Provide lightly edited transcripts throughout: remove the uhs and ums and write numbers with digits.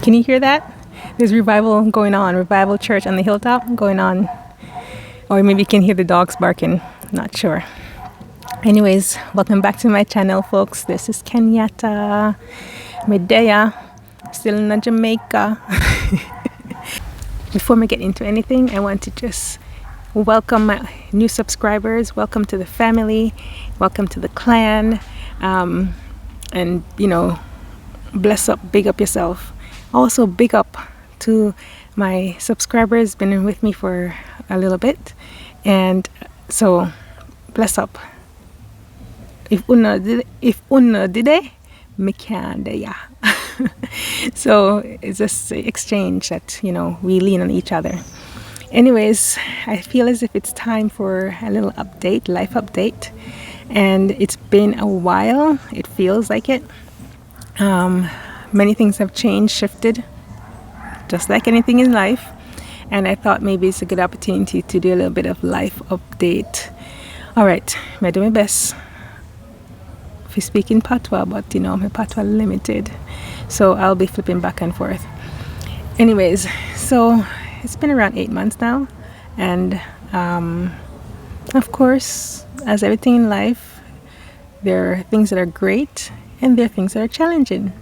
Can you hear that? There's revival going on, revival church on the hilltop going on. Or maybe you can hear the dogs barking, not sure. Anyways, welcome back to my channel, folks. This is Kenyatta, Medea, still in Jamaica. Before we get into anything, I want to just welcome my new subscribers. Welcome to the family. Welcome to the clan. And, you know, bless up, big up yourself. Also, big up to my subscribers, been with me for a little bit. And so, bless up. If una did it, me can de ya. So it's just an exchange that, you know, we lean on each other. Anyways, I feel as if it's time for a little update, life update. And it's been a while. It feels like it. Many things have changed, shifted, just like anything in life. And I thought maybe it's a good opportunity to do a little bit of life update. All right, I do my best. If you speak in patois, but you know, my patois limited. So I'll be flipping back and forth. Anyways, so it's been around 8 months now. And of course, as everything in life, there are things that are great and there are things that are challenging.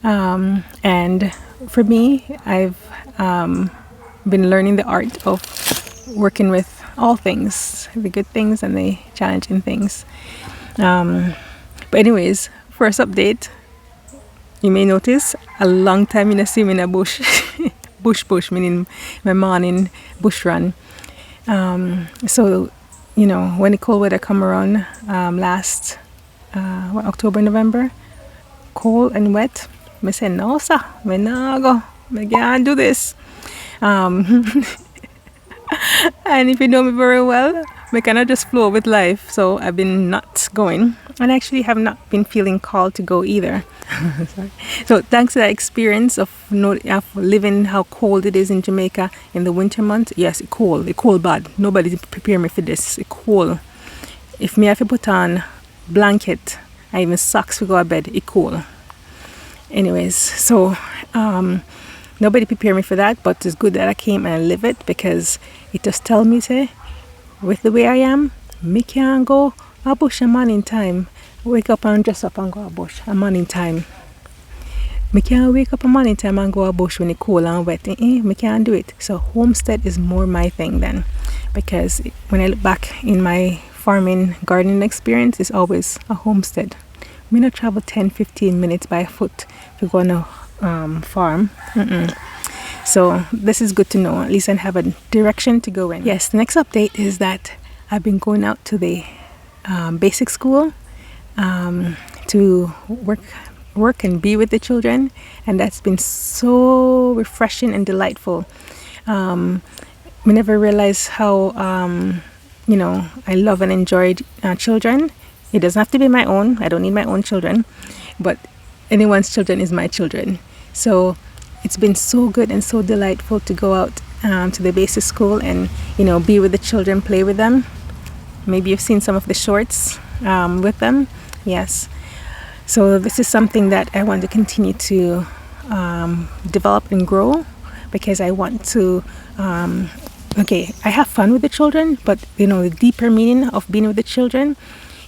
And for me, I've been learning the art of working with all things, the good things and the challenging things. But anyways, first update, you may notice a long time in a swim in a bush. bush, meaning my morning bush run. So, you know, when the cold weather come around last October, November, cold and wet, I said, no, sir, I no go. I can't do this. And if you know me very well, I cannot just flow with life. So I've been not going. And actually have not been feeling called to go either. So thanks to that experience of living how cold it is in Jamaica in the winter months. Yes, it's cold bad. Nobody prepare me for this. It's cold. If me have to put on blanket and even socks to go to bed, it's cold. Anyways, so nobody prepared me for that, but it's good that I came and I live it, because it just tells me, say, with the way I am, me can't go a bush a man in time. Wake up and dress up and go a bush a man in time. Me can't wake up a man in time and go a bush when it's cold and wet. Me can't do it. So homestead is more my thing then, because when I look back in my farming gardening experience, it's always a homestead. Me not travel 10-15 minutes by foot to go on a farm. So this is good to know. At least I have a direction to go in. Yes, the next update is that I've been going out to the basic school to work and be with the children, and that's been so refreshing and delightful. I never realized how you know, I love and enjoy children. It doesn't have to be my own. I don't need my own children, but anyone's children is my children. So it's been so good and so delightful to go out to the basic school and, you know, be with the children, play with them. Maybe you've seen some of the shorts with them. Yes. So this is something that I want to continue to develop and grow, because I want to okay, I have fun with the children, but you know, the deeper meaning of being with the children,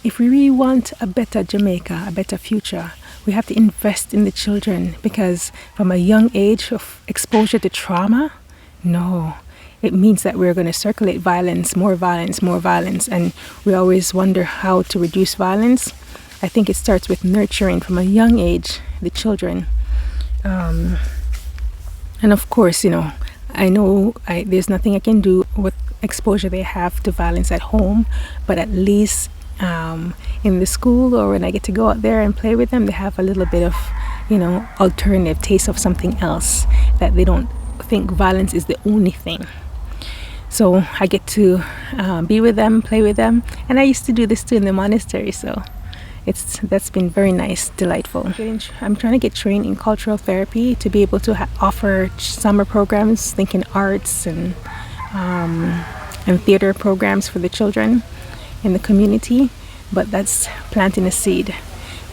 if we really want a better Jamaica, a better future, we have to invest in the children, because from a young age of exposure to trauma, no, it means that we're going to circulate violence, more violence, more violence, and we always wonder how to reduce violence. I think it starts with nurturing from a young age the children. And of course, you know, I know there's nothing I can do with exposure they have to violence at home, but at least in the school, or when I get to go out there and play with them, they have a little bit of, you know, alternative taste of something else, that they don't think violence is the only thing. So I get to be with them, play with them, and I used to do this too in the monastery, so that's been very nice, delightful. I'm trying to get trained in cultural therapy to be able to offer summer programs, thinking arts and theater programs for the children in the community, but that's planting a seed.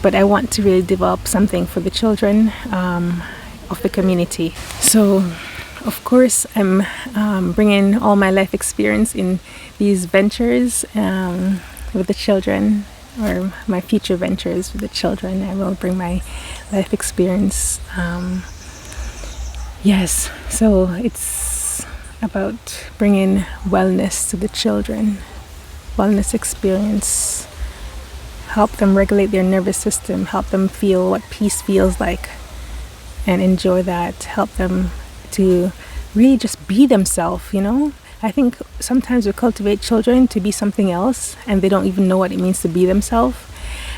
But I want to really develop something for the children of the community. So of course I'm bringing all my life experience in these ventures with the children, or my future ventures with the children. I will bring my life experience. Yes, so it's about bringing wellness to the children, wellness experience, help them regulate their nervous system, help them feel what peace feels like and enjoy that, help them to really just be themselves, you know. I think sometimes we cultivate children to be something else and they don't even know what it means to be themselves.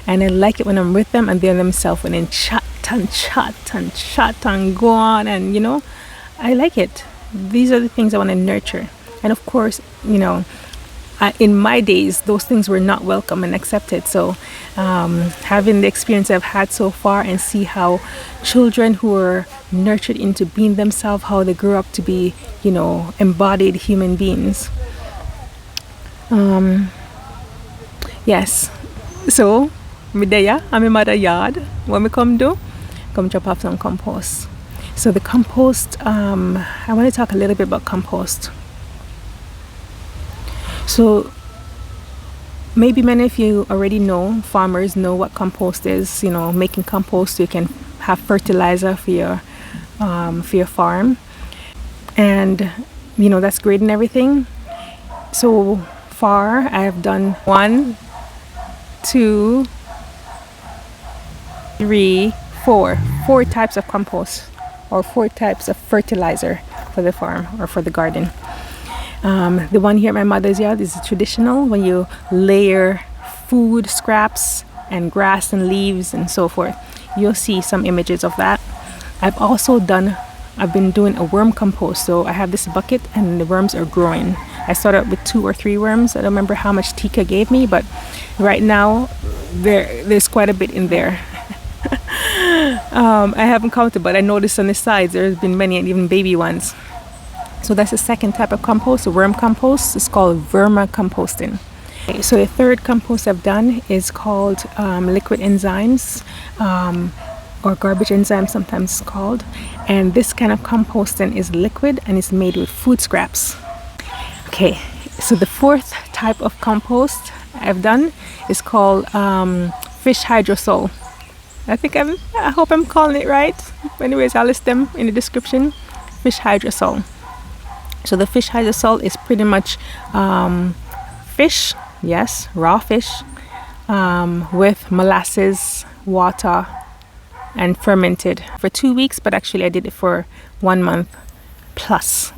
And I like it when I'm with them and they're themselves and then chat and go on, and you know, I like it. These are the things I want to nurture. And of course, you know, in my days, those things were not welcome and accepted. So having the experience I've had so far and see how children who are nurtured into being themselves, how they grew up to be, you know, embodied human beings. Yes. So, I'm in my yard. What me come do? Come drop off some compost. So the compost, I want to talk a little bit about compost. So maybe many of you already know, farmers know what compost is, you know, making compost so you can have fertilizer for your farm. And, you know, that's great and everything. So far, I have done 1, 2, 3, 4 types of compost, or 4 types of fertilizer for the farm or for the garden. The one here at my mother's yard is traditional, when you layer food scraps and grass and leaves and so forth. You'll see some images of that. I've been doing a worm compost. So I have this bucket and the worms are growing. I started with 2 or 3 worms. I don't remember how much Tika gave me, but right now there's quite a bit in there. I haven't counted, but I noticed on the sides there's been many, and even baby ones. So that's the second type of compost, the worm compost. It's called vermicomposting. Okay, so the third compost I've done is called liquid enzymes, or garbage enzymes sometimes called. And this kind of composting is liquid and it's made with food scraps. Okay, so the fourth type of compost I've done is called fish hydrosol. I hope I'm calling it right. Anyways, I'll list them in the description. Fish hydrosol. So the fish hydrosol is pretty much fish, yes, raw fish, with molasses, water, and fermented for 2 weeks, but actually I did it for 1 month plus.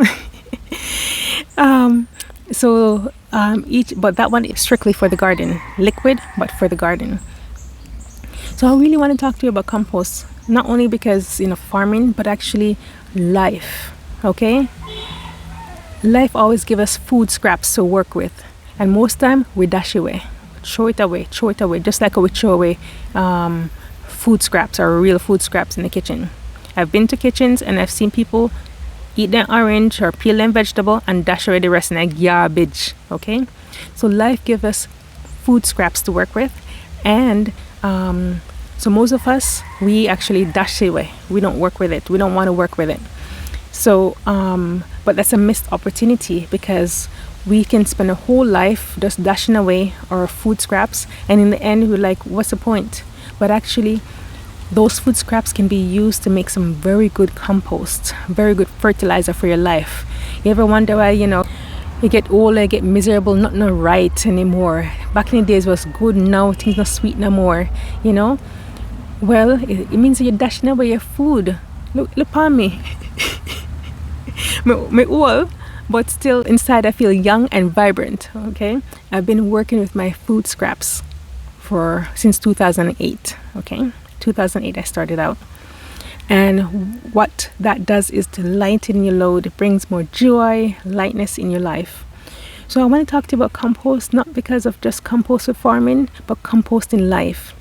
But that one is strictly for the garden, liquid, but for the garden. So I really want to talk to you about compost, not only because, you know, farming, but actually life. Okay, life always gives us food scraps to work with, and most time we dash away, throw it away, just like we throw away food scraps or real food scraps in the kitchen. I've been to kitchens and I've seen people eat their orange or peel them vegetable and dash away the rest in a garbage. Okay, so life gives us food scraps to work with, and so most of us, we actually dash it away. We don't work with it. We don't want to work with it. So but that's a missed opportunity, because we can spend a whole life just dashing away our food scraps, and in the end we're like, what's the point? But actually those food scraps can be used to make some very good compost, very good fertilizer for your life. You ever wonder why, you know, you get old, you get miserable, not no right anymore? Back in the days was good, now things not sweet no more, you know? Well, it means that you're dashing away your food. Look on me. me old, but still inside I feel young and vibrant. Okay, I've been working with my food scraps since 2008. Okay, 2008 I started out, and what that does is to lighten your load. It brings more joy, lightness in your life. So I want to talk to you about compost, not because of just compost for farming, but compost in life.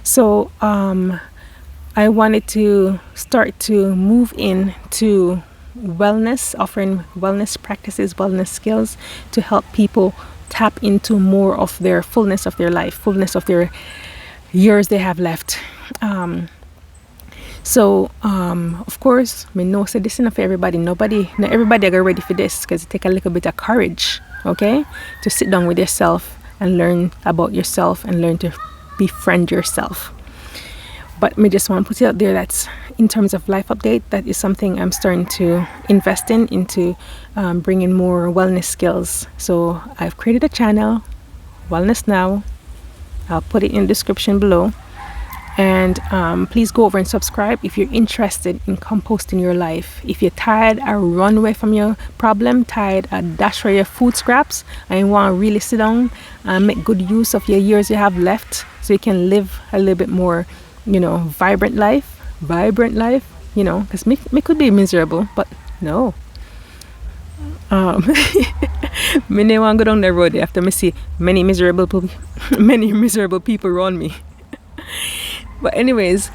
So I wanted to start to move into wellness, offering wellness practices, wellness skills to help people tap into more of their fullness of their life, fullness of their years they have left. So of course me know say this is not for everybody. Not everybody are ready for this, because it take a little bit of courage, okay, to sit down with yourself and learn about yourself and learn to befriend yourself. But me just want to put it out there that in terms of life update, that is something I'm starting to invest into bringing more wellness skills. So I've created a channel, Wellness Now. I'll put it in the description below. And please go over and subscribe if you're interested in composting your life. If you're tired or run away from your problem, tired or dash for your food scraps, and you want to really sit down and make good use of your years you have left, so you can live a little bit more, vibrant life, because me could be miserable, but no. Me never want to go down the road after me see many miserable people around me. But anyways,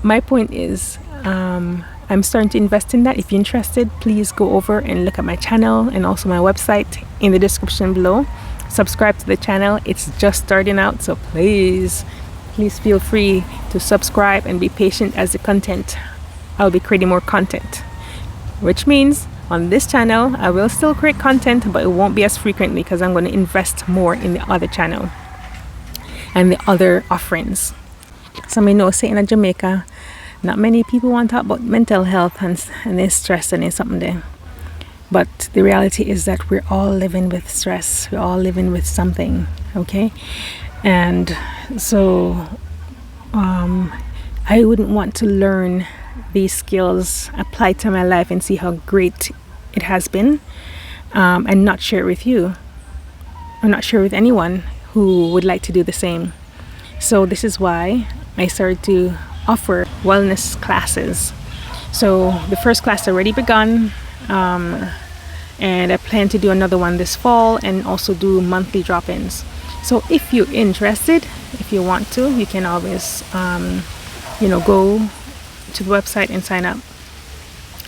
my point is, I'm starting to invest in that. If you're interested, please go over and look at my channel and also my website in the description below. Subscribe to the channel. It's just starting out, so please feel free to subscribe and be patient as the content. I'll be creating more content, which means on this channel I will still create content, but it won't be as frequently, because I'm going to invest more in the other channel and the other offerings. So I know, say in Jamaica, not many people want to talk about mental health and there's stress and there's something there. But the reality is that we're all living with stress. We're all living with something, okay? And so I wouldn't want to learn these skills, apply to my life and see how great it has been, and not share it with you. Or not share with anyone who would like to do the same. So this is why I started to offer wellness classes. So the first class already begun, and I plan to do another one this fall, and also do monthly drop-ins. So if you're interested, if you want to, you can always go to the website and sign up.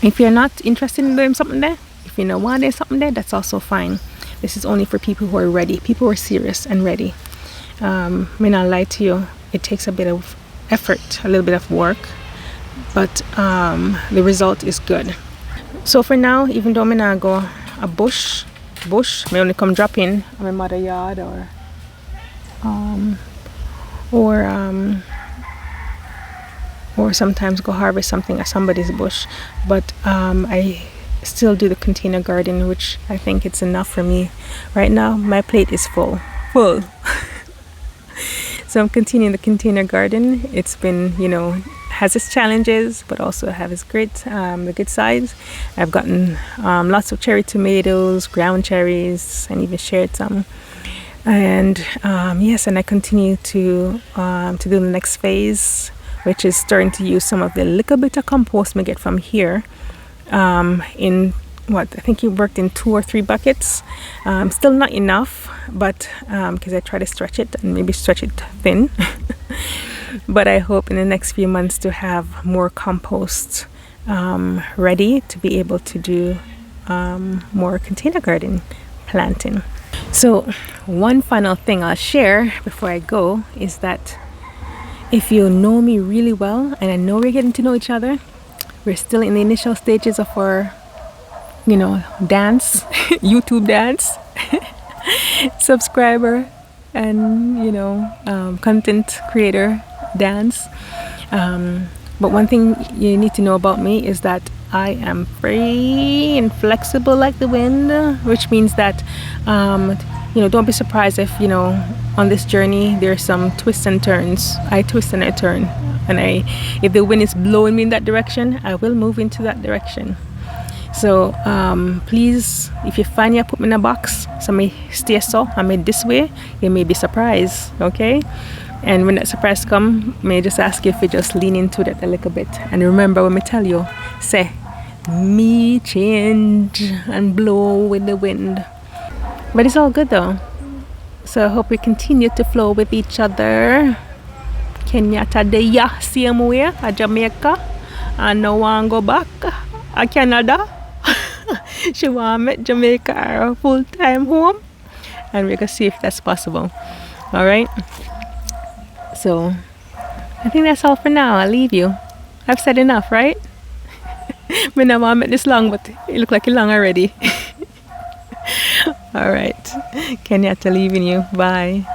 If you're not interested in doing something there, if you know why there's something there, that's also fine. This is only for people who are ready, people who are serious and ready. May not lie to you, it takes a bit of effort, a little bit of work, but the result is good. So for now, even though I'm not go a bush, may only come drop in my mother yard or sometimes go harvest something at somebody's bush, but I still do the container garden, which I think it's enough for me right now. My plate is full. So I'm continuing the container garden. It's been, has its challenges, but also have its great, the good sides. I've gotten lots of cherry tomatoes, ground cherries, and even shared some. And yes, and I continue to do the next phase, which is starting to use some of the little bit of compost we get from here. In I think it worked in 2 or 3 buckets. Still not enough, but because I try to stretch it and maybe stretch it thin. But I hope in the next few months to have more compost ready to be able to do more container garden planting. So one final thing I'll share before I go is that if you know me really well, and I know we're getting to know each other, we're still in the initial stages of our dance, YouTube dance, subscriber and content creator dance. But one thing you need to know about me is that I am free and flexible like the wind, which means that don't be surprised if on this journey there's some twists and turns. I twist and I turn, and if the wind is blowing me in that direction, I will move into that direction. So please, if you find you put me in a box, so I may stay so, I may this way, you may be surprised, okay? And when that surprise come, may I just ask you if you just lean into that a little bit. And remember when I tell you, say, me change and blow with the wind. But it's all good though. So I hope we continue to flow with each other. Kenyatta de ya, same way, a Jamaica. And no one go back, a Canada. She want me Jamaica our full-time home, and we're gonna see if that's possible. All right, so I think that's all for now. I'll leave you. I've said enough, right? Me no want make this long, but it look like it long already. All right. Kenyatta leaving you. Bye.